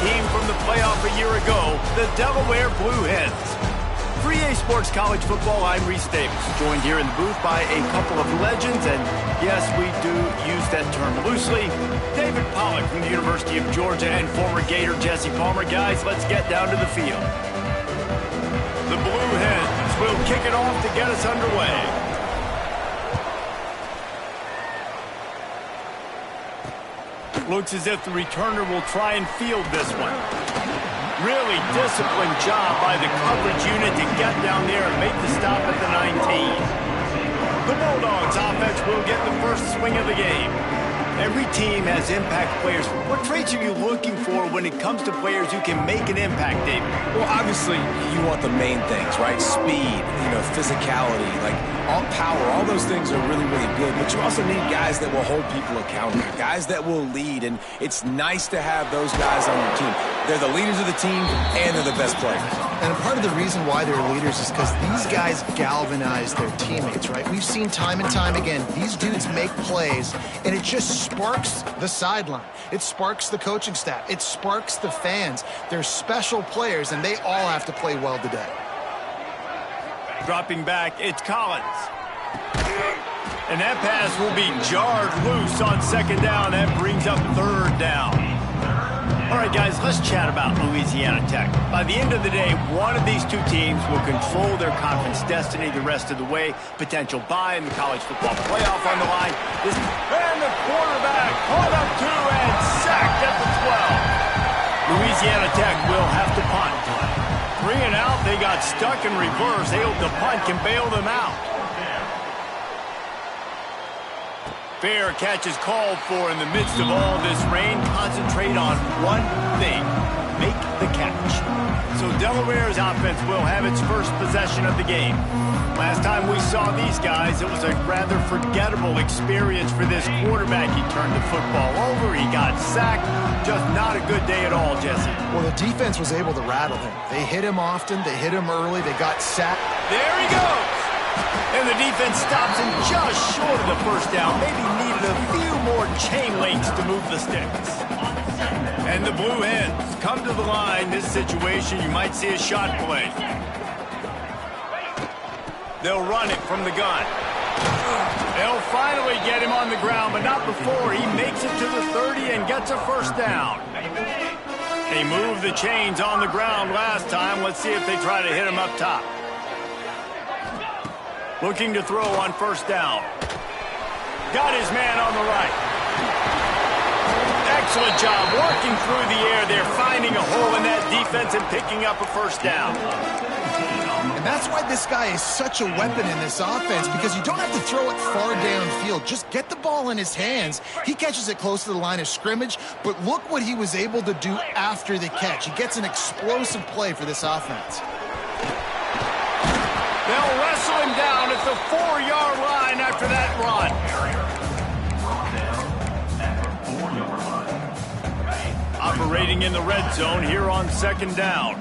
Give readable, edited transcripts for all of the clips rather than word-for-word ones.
team from the playoff a year ago, the Delaware Blue Hens. For EA Sports College Football, I'm Reese Davis, joined here in the booth by a couple of legends, and yes, we do use that term loosely. David Pollack from the University of Georgia and former Gator Jesse Palmer. Guys, let's get down to the field. The Blue Hens will kick it off to get us underway. Looks as if the returner will try and field this one. Really disciplined job by the coverage unit to get down there and make the stop at the 19. The Bulldogs offense will get the first swing of the game. Every team has impact players. What traits are you looking for when it comes to players who can make an impact, David? Well, obviously, you want the main things, right? Speed, physicality, like all power, all those things are really, really good. But you also need guys that will hold people accountable, guys that will lead. And it's nice to have those guys on your team. They're the leaders of the team, and they're the best players. And part of the reason why they're leaders is because these guys galvanize their teammates, right? We've seen time and time again, these dudes make plays, and it just sparks the sideline. It sparks the coaching staff. It sparks the fans. They're special players, and they all have to play well today. Dropping back, it's Collins. And that pass will be jarred loose on second down. That brings up third down. All right, guys, let's chat about Louisiana Tech. By the end of the day, one of these two teams will control their conference destiny the rest of the way. Potential bye in the college football playoff on the line. And the quarterback caught up to and sacked at the 12. Louisiana Tech will have to punt. 3 and out, they got stuck in reverse. They hope the punt can bail them out. Fair catch is called for in the midst of all this rain. Concentrate on one thing: make the catch. So Delaware's offense will have its first possession of the game. Last time we saw these guys, it was a rather forgettable experience for this quarterback. He turned the football over, he got sacked. Just not a good day at all, Jesse. Well, the defense was able to rattle him. They hit him often, they hit him early, they got sacked. There he goes! And the defense stops him just short of the first down. Maybe needed a few more chain links to move the sticks. And the Blue Hens come to the line. This situation, you might see a shot play. They'll run it from the gun. They'll finally get him on the ground, but not before he makes it to the 30 and gets a first down. They moved the chains on the ground last time. Let's see if they try to hit him up top. Looking to throw on first down. Got his man on the right. Excellent job working through the air there, finding a hole in that defense and picking up a first down. And that's why this guy is such a weapon in this offense, because you don't have to throw it far downfield. Just get the ball in his hands. He catches it close to the line of scrimmage, but look what he was able to do after the catch. He gets an explosive play for this offense. They'll wrestle him down at the 4-yard line after that run. Operating in the red zone here on second down.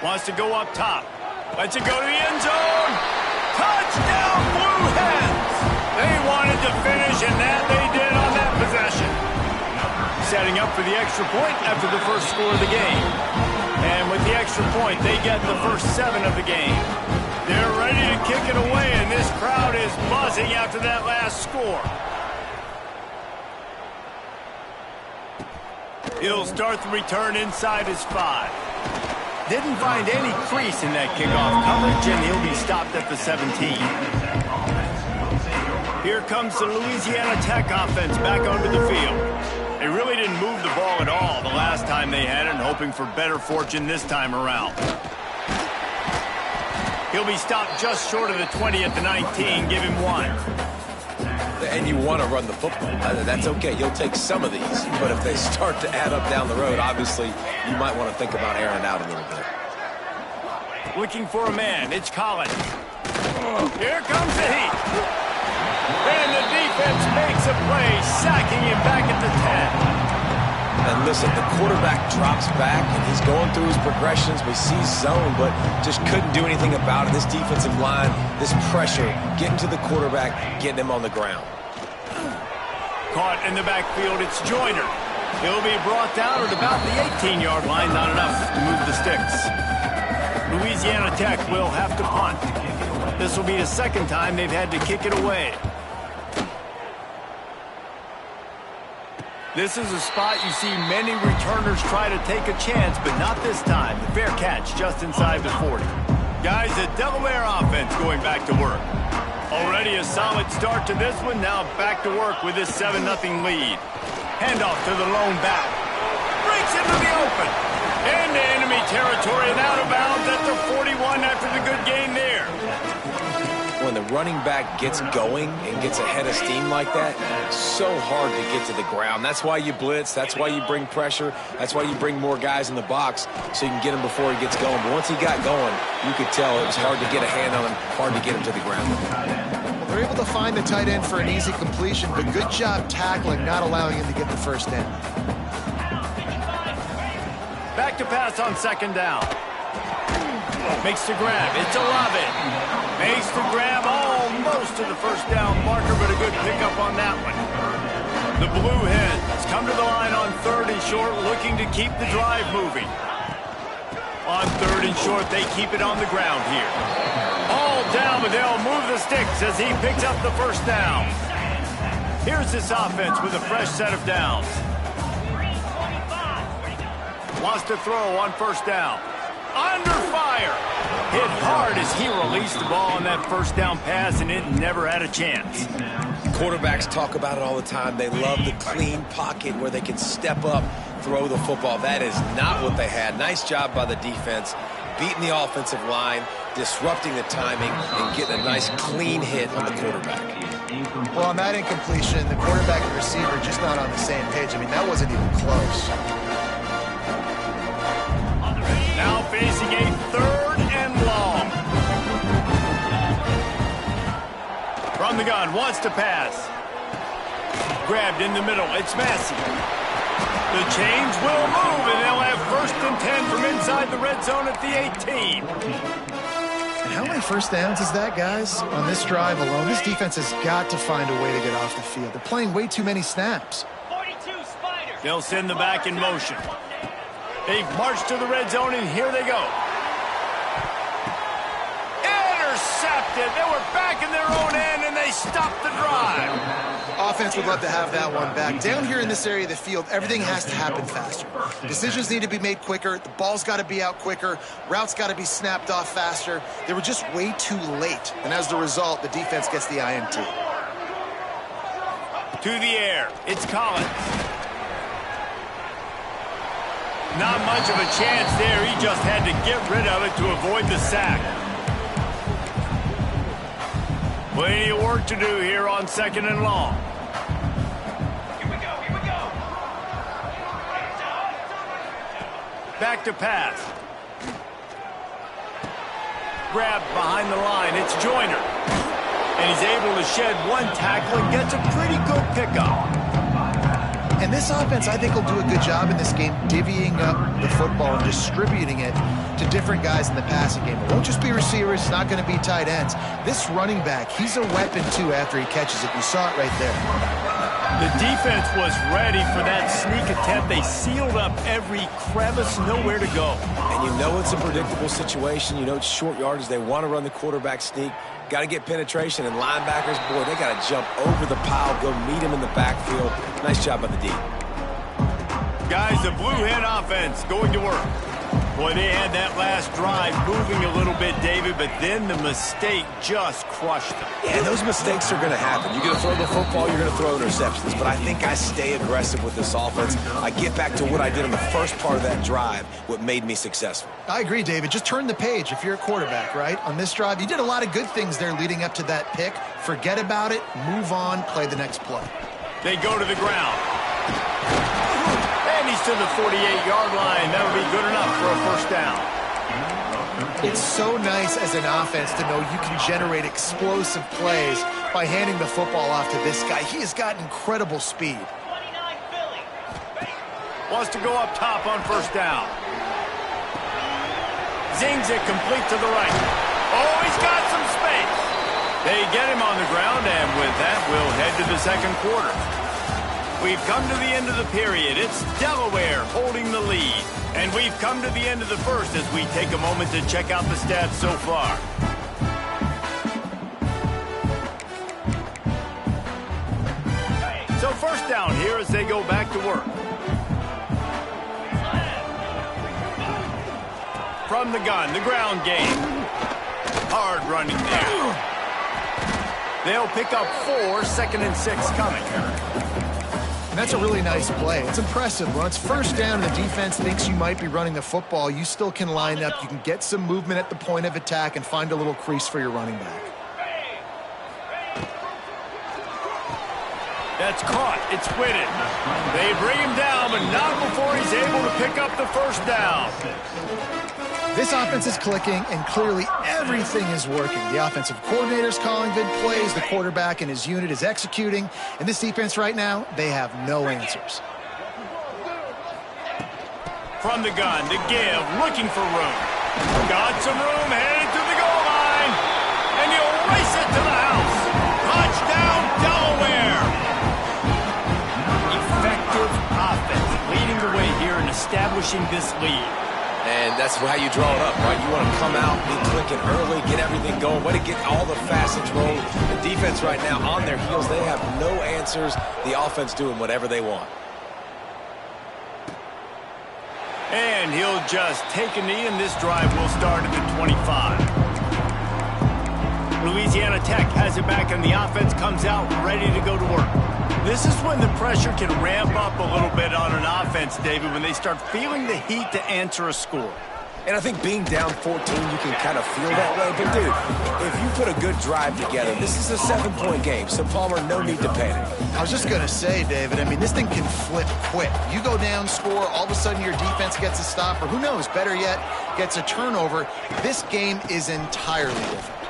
Wants to go up top. Lets it go to the end zone. Touchdown, Blue Hens! They wanted to finish, and that they did on that possession. Setting up for the extra point after the first score of the game. And with the extra point, they get the first 7 of the game. They're ready to kick it away, and this crowd is buzzing after that last score. He'll start the return inside his 5. Didn't find any crease in that kickoff coverage, and he'll be stopped at the 17. Here comes the Louisiana Tech offense back onto the field. They really didn't move the ball at all the last time they had it, hoping for better fortune this time around. He'll be stopped just short of the 20 at the 19. Give him 1. And you want to run the football. That's okay. You'll take some of these. But if they start to add up down the road, obviously, you might want to think about airing out a little bit. Looking for a man. It's Collins. Here comes the heat. And the defense makes a play, sacking him back at the 10. And listen, the quarterback drops back, and he's going through his progressions. We see zone, but just couldn't do anything about it. This defensive line, this pressure, getting to the quarterback, getting him on the ground. Caught in the backfield, it's Joyner. He'll be brought down at about the 18-yard line, not enough to move the sticks. Louisiana Tech will have to punt. This will be the second time they've had to kick it away. This is a spot you see many returners try to take a chance, but not this time. The fair catch just inside the 40. Guys, the Delaware offense going back to work. Already a solid start to this one. Now back to work with this 7-0 lead. Handoff to the lone back. Breaks into the open. Into enemy territory and out of bounds at the 41 after the good gain there. When the running back gets going and gets ahead of steam like that, it's so hard to get to the ground. That's why you blitz. That's why you bring pressure. That's why you bring more guys in the box so you can get him before he gets going. But once he got going, you could tell it was hard to get a hand on him, hard to get him to the ground. Well, they're able to find the tight end for an easy completion, but good job tackling, not allowing him to get the first down. Back to pass on second down. Makes the grab. It's Olave. Makes the grab almost to the first down marker, but a good pickup on that one. The Blue Hens come to the line on 3rd and short, looking to keep the drive moving. On 3rd and short, they keep it on the ground here. All down, but they'll move the sticks as he picks up the first down. Here's this offense with a fresh set of downs. Wants to throw on first down. Under fire. Hit hard as he released the ball on that first down pass, and it never had a chance. Quarterbacks talk about it all the time. They love the clean pocket where they can step up, throw the football. That is not what they had. Nice job by the defense, beating the offensive line, disrupting the timing, and getting a nice clean hit on the quarterback. Well, on that incompletion, the quarterback and receiver just not on the same page. I mean, that wasn't even close. Now facing a 3rd and long. From the gun, wants to pass. Grabbed in the middle, it's Massey. The change will move, and they'll have 1st and 10 from inside the red zone at the 18. And how many first downs is that, guys? On this drive alone, this defense has got to find a way to get off the field. They're playing way too many snaps. 42 Spiders. They'll send the back in motion. They march to the red zone, and here they go. Intercepted. They were back in their own end, and they stopped the drive. Offense would love to have that one back. Down here in this area of the field, everything has to happen faster. Decisions need to be made quicker. The ball's got to be out quicker. Routes got to be snapped off faster. They were just way too late, and as the result, the defense gets the INT. To the air. It's Collins. Not much of a chance there. He just had to get rid of it to avoid the sack. Plenty of work to do here on 2nd and long. Here we go. Back to pass. Grabbed behind the line. It's Joyner. And he's able to shed one tackle and gets a pretty good pickup. And this offense, I think, will do a good job in this game divvying up the football and distributing it to different guys in the passing game. It won't just be receivers. It's not going to be tight ends. This running back, he's a weapon, too, after he catches it. You saw it right there. The defense was ready for that sneak attempt. They sealed up every crevice, nowhere to go. And you know it's a predictable situation. You know it's short yardage. They want to run the quarterback sneak. Got to get penetration, and linebackers, boy, they got to jump over the pile, go meet him in the backfield. Nice job by the D. Guys, the Blue Hen offense going to work. Boy, they had that last drive moving a little bit, David, but then the mistake just crushed them. Yeah, those mistakes are going to happen. You're going to throw the football, you're going to throw interceptions, but I think I stay aggressive with this offense. I get back to what I did in the first part of that drive, what made me successful. I agree, David. Just turn the page if you're a quarterback, right? On this drive, you did a lot of good things there leading up to that pick. Forget about it, move on, play the next play. They go to the ground. And he's to the 48-yard line. That'll be good enough for a first down. It's so nice as an offense to know you can generate explosive plays by handing the football off to this guy. He has got incredible speed. Wants to go up top on first down. Zings it complete to the right. Oh, he's got some space. They get him on the ground, and with that, we'll head to the second quarter. We've come to the end of the period. It's Delaware holding the lead. And we've come to the end of the first as we take a moment to check out the stats so far. So first down here as they go back to work. From the gun, the ground game. Hard running there. They'll pick up 4, 2nd and 6 coming. And that's a really nice play. It's impressive. Once first down and the defense thinks you might be running the football, you still can line up. You can get some movement at the point of attack and find a little crease for your running back. That's caught. It's Whitted. They bring him down, but not before he's able to pick up the first down. This offense is clicking, and clearly everything is working. The offensive coordinator's calling good plays, the quarterback and his unit is executing, and this defense right now, they have no answers. From the gun, to give, looking for room. Got some room, headed to the goal line, and he'll race it to the house. Touchdown, Delaware! Effective offense, leading the way here and establishing this lead. And that's how you draw it up, right? You want to come out, be clicking early, get everything going, way to get all the facets rolling. The defense right now on their heels, they have no answers. The offense doing whatever they want. And he'll just take a knee, and this drive will start at the 25. Louisiana Tech has it back, and the offense comes out ready to go to work. This is when the pressure can ramp up a little bit on an offense, David, when they start feeling the heat to answer a score. And I think being down 14, you can kind of feel that way. But, dude, if you put a good drive together, this is a 7-point game. So, Palmer, no need to panic. I was just going to say, David, I mean, this thing can flip quick. You go down, score, all of a sudden your defense gets a stop, or who knows, better yet, gets a turnover. This game is entirely different.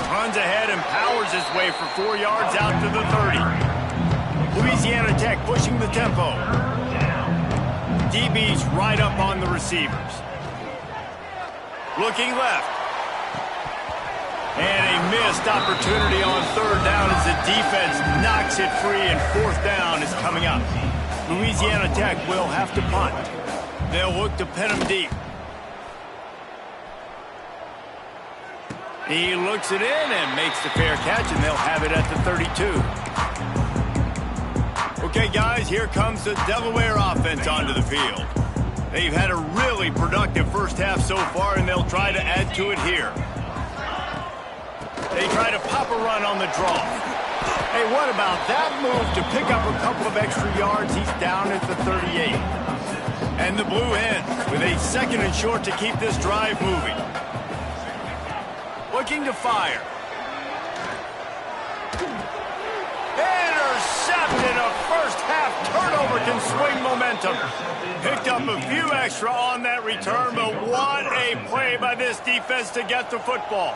Runs ahead and powers his way for 4 yards out to the 30. Louisiana Tech pushing the tempo. DB's right up on the receivers. Looking left. And a missed opportunity on third down as the defense knocks it free, and fourth down is coming up. Louisiana Tech will have to punt. They'll look to pin him deep. He looks it in and makes the fair catch, and they'll have it at the 32. Okay, guys, here comes the Delaware offense onto the field. They've had a really productive first half so far, and they'll try to add to it here. They try to pop a run on the draw. Hey, what about that move to pick up a couple of extra yards? He's down at the 38. And the Blue Hens with a 2nd and short to keep this drive moving. Looking to fire. Intercepted. A first half turnover can swing momentum. Picked up a few extra on that return, but what a play by this defense to get the football.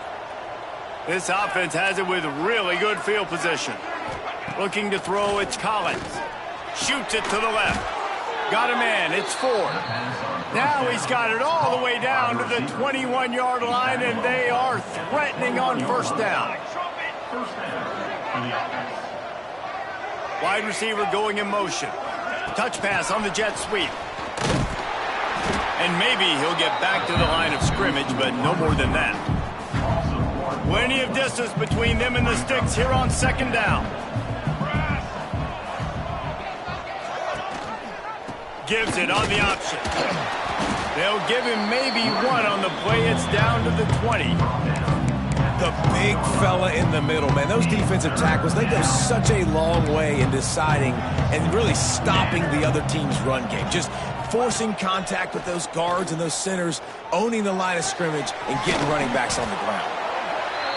This offense has it with really good field position. Looking to throw, it's Collins. Shoots it to the left. Got him in, it's Ford. Now he's got it all the way down to the 21-yard line, and they are threatening on first down. Wide receiver going in motion. Touch pass on the jet sweep. And maybe he'll get back to the line of scrimmage, but no more than that. Plenty of distance between them and the sticks here on second down. Gives it on the option. They'll give him maybe one on the play. It's down to the 20. The big fella in the middle, man. Those defensive tackles, they go such a long way in deciding and really stopping the other team's run game. Just forcing contact with those guards and those centers, owning the line of scrimmage, and getting running backs on the ground.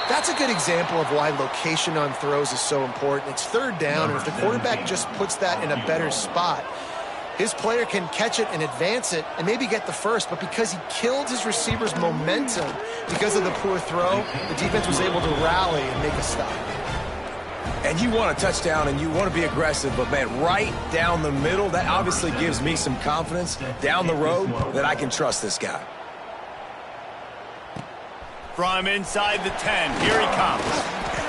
That's a good example of why location on throws is so important. It's third down, and if the quarterback just puts that in a better spot, his player can catch it and advance it and maybe get the first, but because he killed his receiver's momentum because of the poor throw, the defense was able to rally and make a stop. And you want a touchdown and you want to be aggressive, but man, right down the middle, that obviously gives me some confidence down the road that I can trust this guy. From inside the 10, here he comes.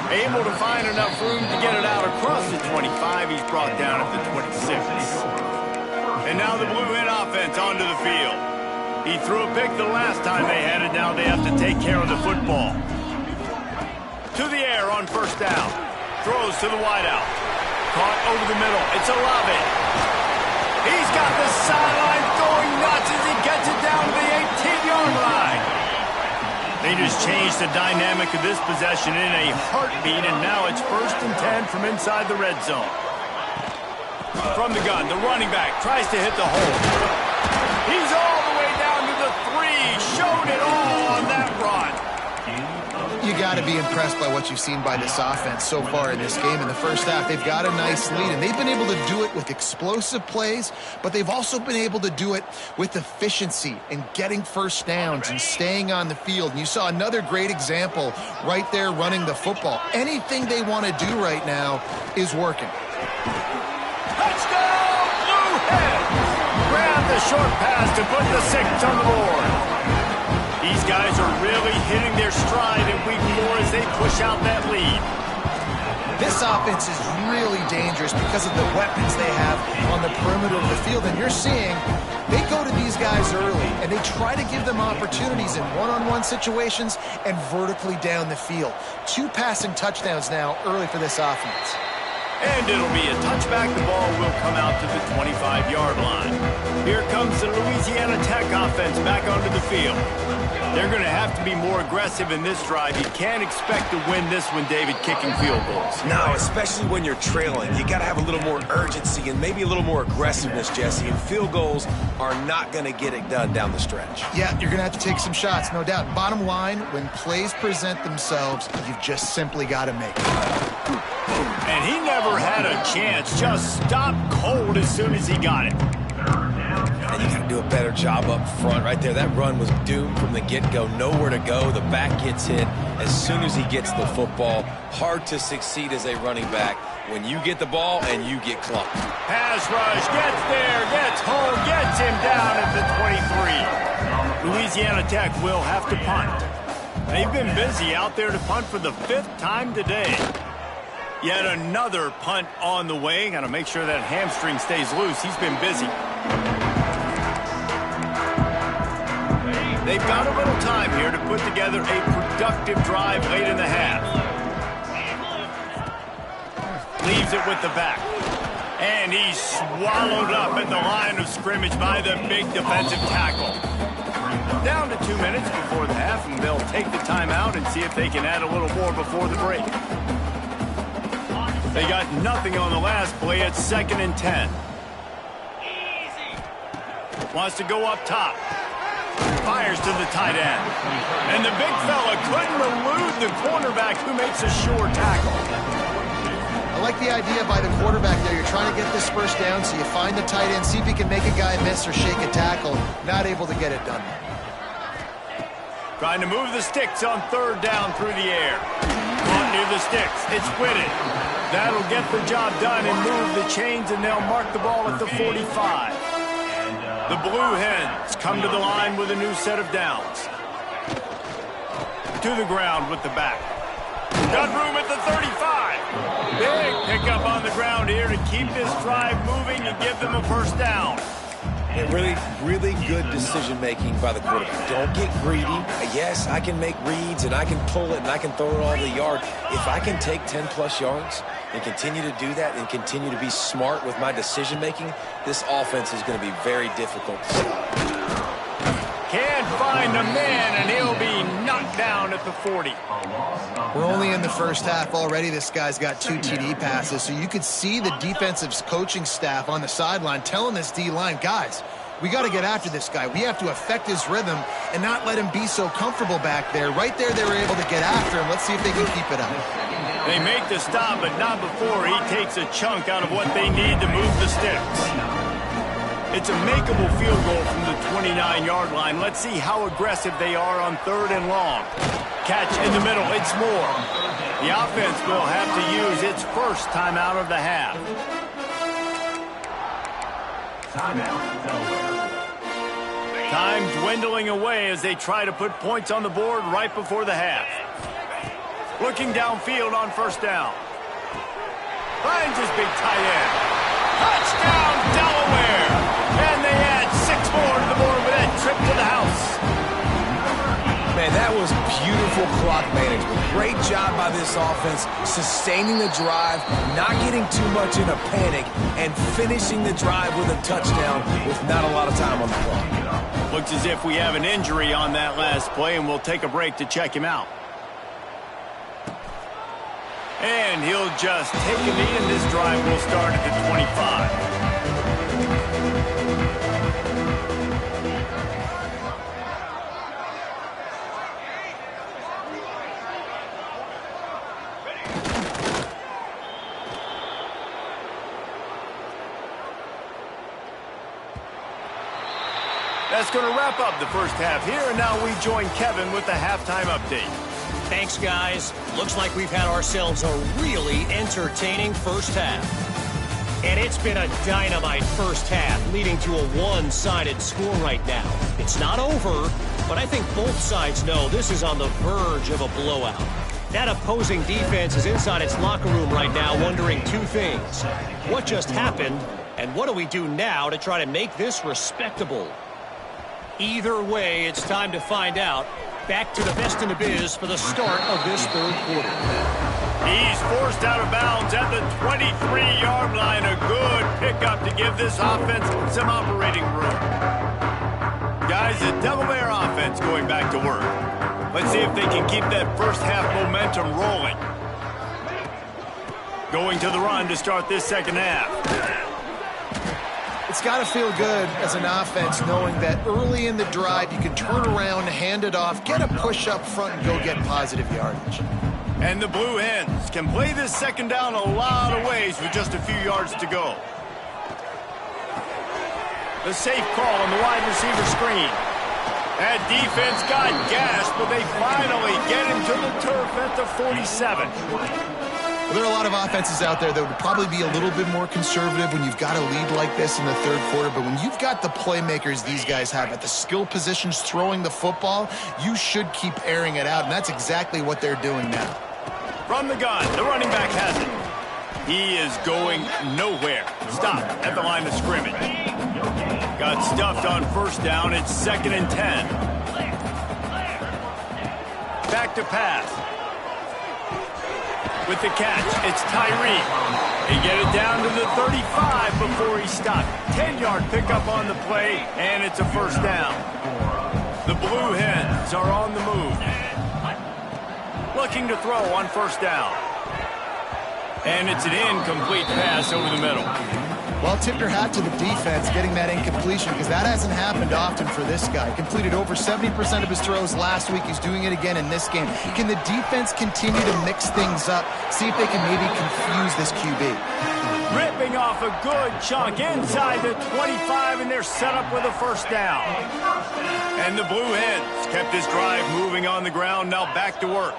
Able to find enough room to get it out across the 25. He's brought down at the 26. And now the Blue Hen offense onto the field. He threw a pick the last time they had it. Now they have to take care of the football. To the air on first down. Throws to the wideout. Caught over the middle. It's Olave. He's got the sideline going nuts as he gets it down to the 18-yard line. They just changed the dynamic of this possession in a heartbeat, and now it's 1st and 10 from inside the red zone. From the gun, the running back tries to hit the hole. He's all the way down to the 3. Showed it all on that run. You got to be impressed by what you've seen by this offense so far in this game. In the first half, they've got a nice lead, and they've been able to do it with explosive plays, but they've also been able to do it with efficiency and getting first downs and staying on the field. And you saw another great example right there running the football. Anything they want to do right now is working. Touchdown, Blue Hen! Grab the short pass to put the 6 on the board. These guys are really hitting their stride in week 4 as they push out that lead. This offense is really dangerous because of the weapons they have on the perimeter of the field. And you're seeing they go to these guys early, and they try to give them opportunities in one-on-one situations and vertically down the field. 2 passing touchdowns now early for this offense. And it'll be a touchback. The ball will come out to the 25-yard line. Here comes the Louisiana Tech offense back onto the field. They're going to have to be more aggressive in this drive. You can't expect to win this one, David, kicking field goals. No, especially when you're trailing. You got to have a little more urgency and maybe a little more aggressiveness, Jesse. And field goals are not going to get it done down the stretch. Yeah, you're going to have to take some shots, no doubt. Bottom line, when plays present themselves, you've just simply got to make it. And he never had a chance. Just stopped cold as soon as he got it. And you got to do a better job up front right there. That run was doomed from the get-go. Nowhere to go. The back gets hit as soon as he gets the football. Hard to succeed as a running back when you get the ball and you get clumped. Pass rush, gets there, gets home, gets him down at the 23. Louisiana Tech will have to punt. They've been busy out there to punt for the 5th time today. Yet another punt on the way. Got to make sure that hamstring stays loose. He's been busy. They've got a little time here to put together a productive drive late in the half. Leaves it with the back. And he's swallowed up at the line of scrimmage by the big defensive tackle. Down to 2 minutes before the half, and they'll take the timeout and see if they can add a little more before the break. They got nothing on the last play. It's 2nd and 10. Wants to go up top. Fires to the tight end. And the big fella couldn't elude the cornerback who makes a sure tackle. I like the idea by the quarterback there. You're trying to get this first down, so you find the tight end, see if he can make a guy miss or shake a tackle. Not able to get it done. Trying to move the sticks on 3rd down through the air. Caught near the sticks. It's Whitted. That'll get the job done and move the chains, and they'll mark the ball at the 45. The Blue Hens come to the line with a new set of downs. To the ground with the back. Got room at the 35. Big pickup on the ground here to keep this drive moving and give them a first down. And really good decision-making by the quarterback. Don't get greedy. Yes, I can make reads, and I can pull it, and I can throw it all the yard. If I can take 10-plus yards and continue to do that and continue to be smart with my decision-making, this offense is going to be very difficult to stop. Can't find a man, and he'll be knocked down at the 40. We're only in the first half already. This guy's got 2 TD passes, so you could see the defensive coaching staff on the sideline telling this D-line, guys, we got to get after this guy. We have to affect his rhythm and not let him be so comfortable back there. Right there, they were able to get after him. Let's see if they can keep it up. They make the stop, but not before he takes a chunk out of what they need to move the sticks. It's a makeable field goal from the 29-yard line. Let's see how aggressive they are on 3rd and long. Catch in the middle. It's Moore. The offense will have to use its first timeout of the half. Time dwindling away as they try to put points on the board right before the half. Looking downfield on first down. Finds his big tight end. Touchdown, Delaware! And they add 6 more to the board with that trip to the house. Man, that was beautiful clock management. Great job by this offense, sustaining the drive, not getting too much in a panic, and finishing the drive with a touchdown with not a lot of time on the clock. Looks as if we have an injury on that last play, and we'll take a break to check him out. And he'll just take a knee, and this drive will start at the 25. That's going to wrap up the first half here, and now we join Kevin with the halftime update. Thanks, guys. Looks like we've had ourselves a really entertaining first half. And it's been a dynamite first half, leading to a one-sided score right now. It's not over, but I think both sides know this is on the verge of a blowout. That opposing defense is inside its locker room right now wondering 2 things. What just happened, and what do we do now to try to make this respectable? Either way, it's time to find out. Back to the best in the biz for the start of this third quarter. He's forced out of bounds at the 23-yard line. A good pickup to give this offense some operating room. Guys, the Delaware offense going back to work. Let's see if they can keep that first half momentum rolling. Going to the run to start this second half. It's got to feel good as an offense knowing that early in the drive you can turn around, hand it off, get a push up front, and go get positive yardage. And the Blue Hens can play this second down a lot of ways with just a few yards to go. The safe call on the wide receiver screen. That defense got gashed, but they finally get him to the turf at the 47. Well, there are a lot of offenses out there that would probably be a little bit more conservative when you've got a lead like this in the third quarter. But when you've got the playmakers these guys have at the skill positions throwing the football, you should keep airing it out. And that's exactly what they're doing now. From the gun, the running back has it. He is going nowhere. Stop at the line of scrimmage. Got stuffed on first down. It's 2nd and 10. Back to pass. With the catch, it's Tyree. They get it down to the 35 before he stopped. 10-yard pickup on the play, and it's a first down. The Blue Hens are on the move. Looking to throw on first down. And it's an incomplete pass over the middle. Well, tip your hat to the defense getting that incompletion because that hasn't happened often for this guy. Completed over 70% of his throws last week. He's doing it again in this game. Can the defense continue to mix things up? See if they can maybe confuse this QB. Ripping off a good chunk inside the 25, and they're set up with a first down. And the Blue Hens kept this drive moving on the ground, now back to work.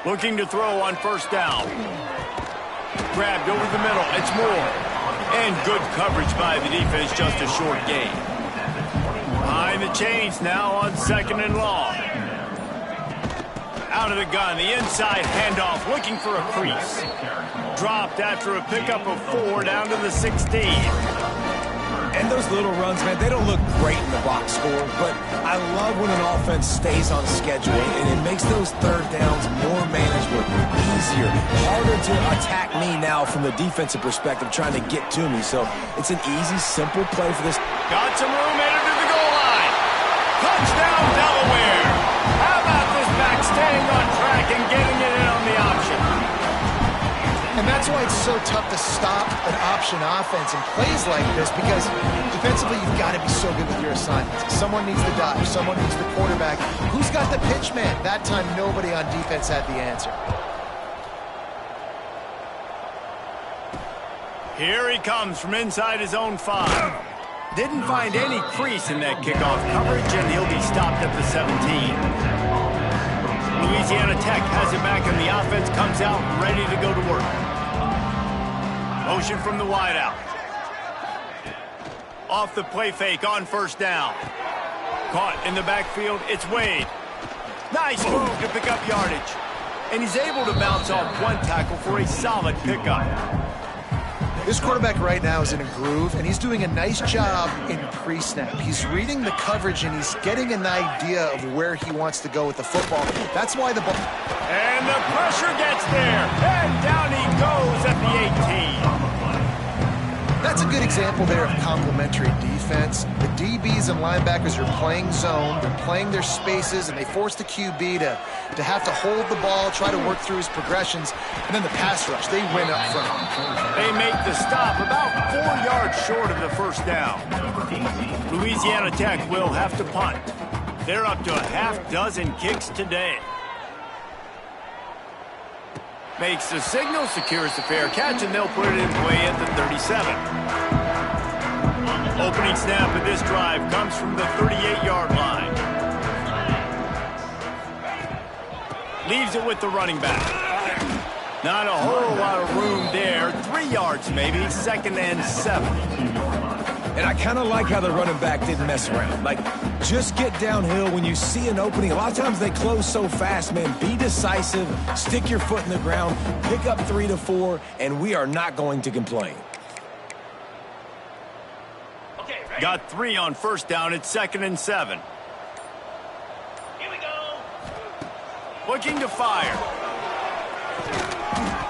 Looking to throw on first down. Grabbed over the middle. It's Moore. And good coverage by the defense, just a short gain. Behind the chains now on 2nd and long. Out of the gun, the inside handoff, looking for a crease. Dropped after a pickup of 4 down to the 16. And those little runs, man, they don't look great in the box score, but I love when an offense stays on schedule, and it makes those third downs more manageable, easier, harder to attack me now from the defensive perspective trying to get to me. So it's an easy, simple play for this. Got some room, headed to the goal line. Touchdown, Delaware. How about this back staying on track and getting it in on the option? And that's why it's so tough to stop an option offense in plays like this because defensively you've got to be so good with your assignments. Someone needs the dive. Someone needs the quarterback. Who's got the pitch man? That time nobody on defense had the answer. Here he comes from inside his own 5. Didn't find any crease in that kickoff coverage, and he'll be stopped at the 17. Louisiana Tech has it back, and the offense comes out ready to go to work. Motion from the wideout. Off the play fake on first down. Caught in the backfield, it's Wade. Nice move to pick up yardage. And he's able to bounce off one tackle for a solid pickup. This quarterback right now is in a groove, and he's doing a nice job in pre-snap. He's reading the coverage, and he's getting an idea of where he wants to go with the football. That's why the ball... And the pressure gets there, and down he goes at the 18. That's a good example there of complementary defense. The DBs and linebackers are playing zone, they're playing their spaces, and they force the QB to have to hold the ball, try to work through his progressions, and then the pass rush, they win up front. They make the stop about 4 yards short of the first down. Louisiana Tech will have to punt. They're up to a half-dozen kicks today. Makes the signal, secures the fair catch, and they'll put it in play at the 37. Opening snap of this drive comes from the 38-yard line. Leaves it with the running back. Not a whole lot of room there. 3 yards maybe, 2nd and 7. And I kind of like how the running back didn't mess around. Like, just get downhill when you see an opening. A lot of times they close so fast, man. Be decisive, stick your foot in the ground, pick up 3 to 4, and we are not going to complain. Got 3 on first down. It's 2nd and 7. Here we go. Looking to fire.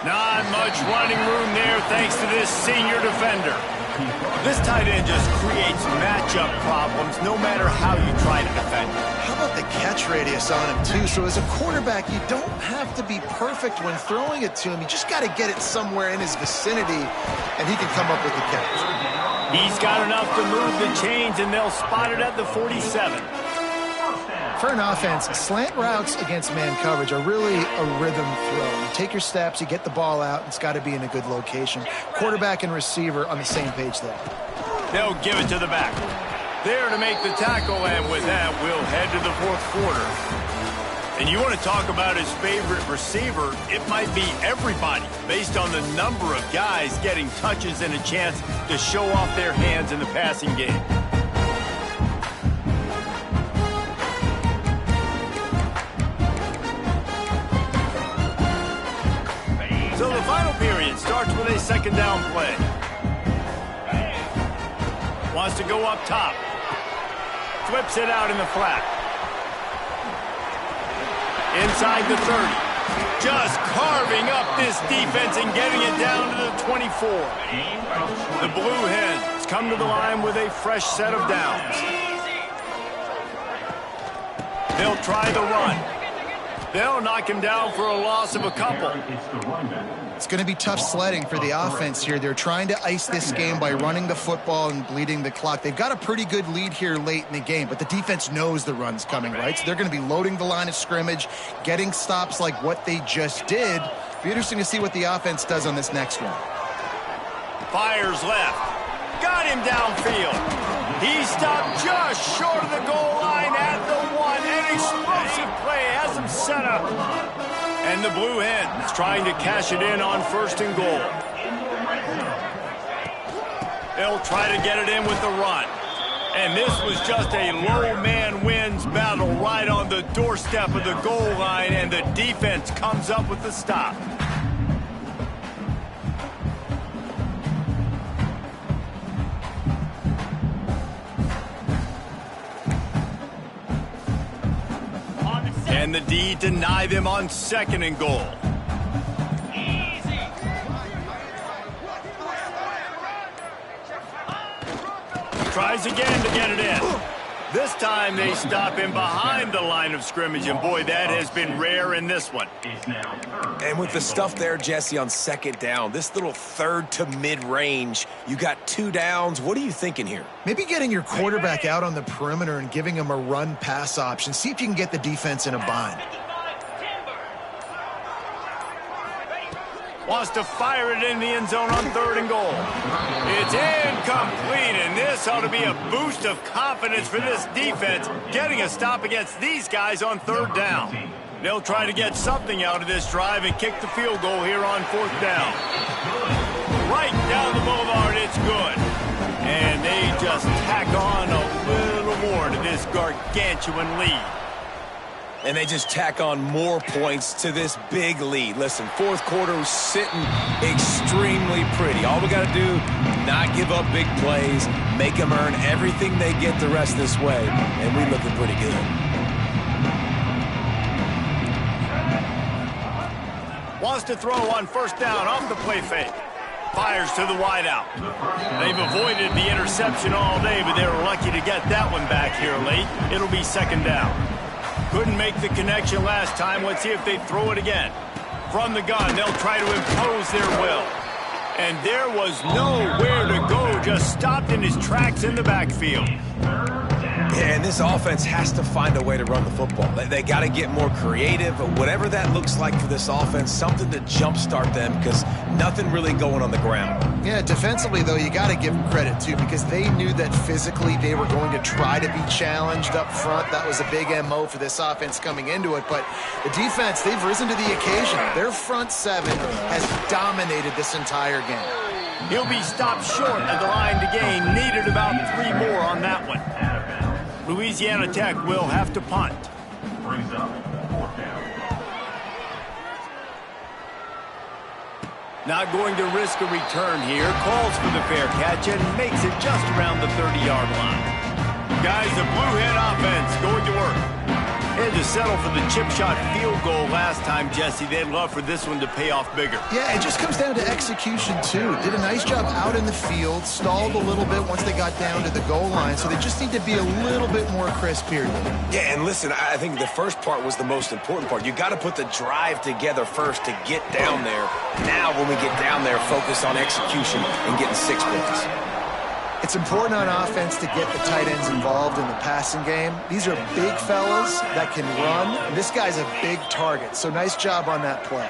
Not much running room there thanks to this senior defender. This tight end just creates matchup problems no matter how you try to defend him. How about the catch radius on him, too? So as a quarterback, you don't have to be perfect when throwing it to him. You just got to get it somewhere in his vicinity, and he can come up with the catch. He's got enough to move the chains, and they'll spot it at the 47. For an offense, slant routes against man coverage are really a rhythm throw. You take your steps, you get the ball out, it's got to be in a good location. Quarterback and receiver on the same page there. They'll give it to the back. There to make the tackle, and with that, we'll head to the 4th quarter. And you want to talk about his favorite receiver, it might be everybody, based on the number of guys getting touches and a chance to show off their hands in the passing game. So the final period starts with a 2nd down play. Wants to go up top. Flips it out in the flat. Inside the 30. Just carving up this defense and getting it down to the 24. The Blue Hens come to the line with a fresh set of downs. They'll try the run. They'll knock him down for a loss of a couple. It's going to be tough sledding for the offense here. They're trying to ice this game by running the football and bleeding the clock. They've got a pretty good lead here late in the game, but the defense knows the run's coming, right? So they're going to be loading the line of scrimmage, getting stops like what they just did. Be interesting to see what the offense does on this next one. Fires left. Got him downfield. He stopped just short of the goal line at the 1. An explosive play has him set up. And the Blue Hens trying to cash it in on 1st and goal. They'll try to get it in with the run. And this was just a low man wins battle right on the doorstep of the goal line, and the defense comes up with the stop. And the D deny them on 2nd and goal. Tries again to get it in. This time they stop him behind the line of scrimmage, and boy, that has been rare in this one. And with the stuff there, Jesse, on 2nd down, this little 3rd to mid-range, you got 2 downs. What are you thinking here? Maybe getting your quarterback out on the perimeter and giving him a run-pass option. See if you can get the defense in a bind. Wants to fire it in the end zone on 3rd and goal. It's incomplete, and this ought to be a boost of confidence for this defense, getting a stop against these guys on 3rd down. They'll try to get something out of this drive and kick the field goal here on 4th down. Right down the boulevard, it's good. And they just tack on a little more to this gargantuan lead. And they just tack on more points to this big lead. Listen, 4th quarter was sitting extremely pretty. All we got to do, not give up big plays, make them earn everything they get the rest this way, and we looking pretty good. Wants to throw on 1st down off the play fake. Fires to the wideout. They've avoided the interception all day, but they were lucky to get that one back here late. It'll be 2nd down. Couldn't make the connection last time. Let's see if they throw it again. From the gun, they'll try to impose their will. And there was nowhere to go, just stopped in his tracks in the backfield. Yeah, and this offense has to find a way to run the football. They got to get more creative, but whatever that looks like for this offense, something to jumpstart them, because nothing really going on the ground. Yeah, defensively, though, you got to give them credit, too, because they knew that physically they were going to try to be challenged up front. That was a big MO for this offense coming into it. But the defense, they've risen to the occasion. Their front 7 has dominated this entire game. He'll be stopped short at the line to gain. Needed about 3 more on that one. Louisiana Tech will have to punt. Not going to risk a return here. Calls for the fair catch and makes it just around the 30-yard line. Guys, the Blue Hen offense going to work. Had to settle for the chip shot field goal last time, Jesse. They'd love for this one to pay off bigger. Yeah, it just comes down to execution, too. Did a nice job out in the field, stalled a little bit once they got down to the goal line, so they just need to be a little bit more crisp here. Yeah, and listen, I think the first part was the most important part. You got to put the drive together first to get down there. Now, when we get down there, focus on execution and getting 6 points. It's important on offense to get the tight ends involved in the passing game. These are big fellas that can run. And this guy's a big target, so nice job on that play.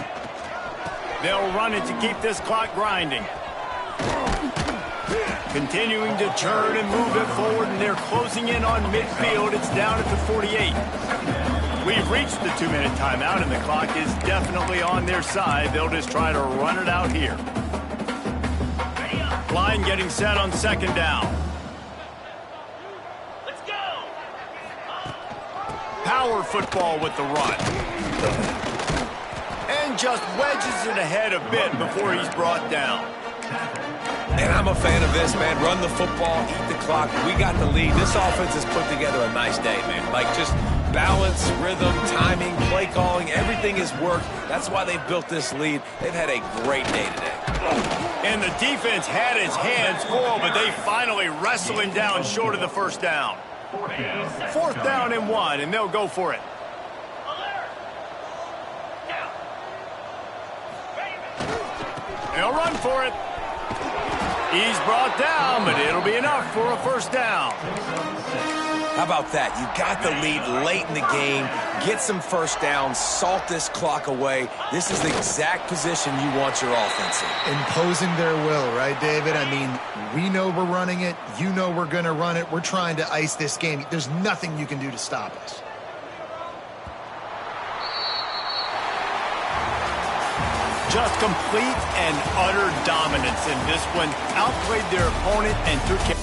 They'll run it to keep this clock grinding. Continuing to turn and move it forward, and they're closing in on midfield. It's down at the 48. We've reached the 2-minute timeout, and the clock is definitely on their side. They'll just try to run it out here. Line getting set on 2nd down. Let's go! Power football with the run. And just wedges it ahead a bit before he's brought down. And I'm a fan of this, man. Run the football, eat the clock. We got the lead. This offense has put together a nice day, man. Like, just balance, rhythm, timing, play calling, everything has worked. That's why they've built this lead. They've had a great day today. And the defense had its hands full, but they finally wrestle him down short of the 1st down. 4th down and 1, and they'll go for it. They'll run for it. He's brought down, but it'll be enough for a 1st down. How about that? You got the lead late in the game. Get some 1st downs. Salt this clock away. This is the exact position you want your offense in. Imposing their will, right, David? I mean, we know we're running it. You know we're going to run it. We're trying to ice this game. There's nothing you can do to stop us. Just complete and utter dominance in this one. Outplayed their opponent and took care.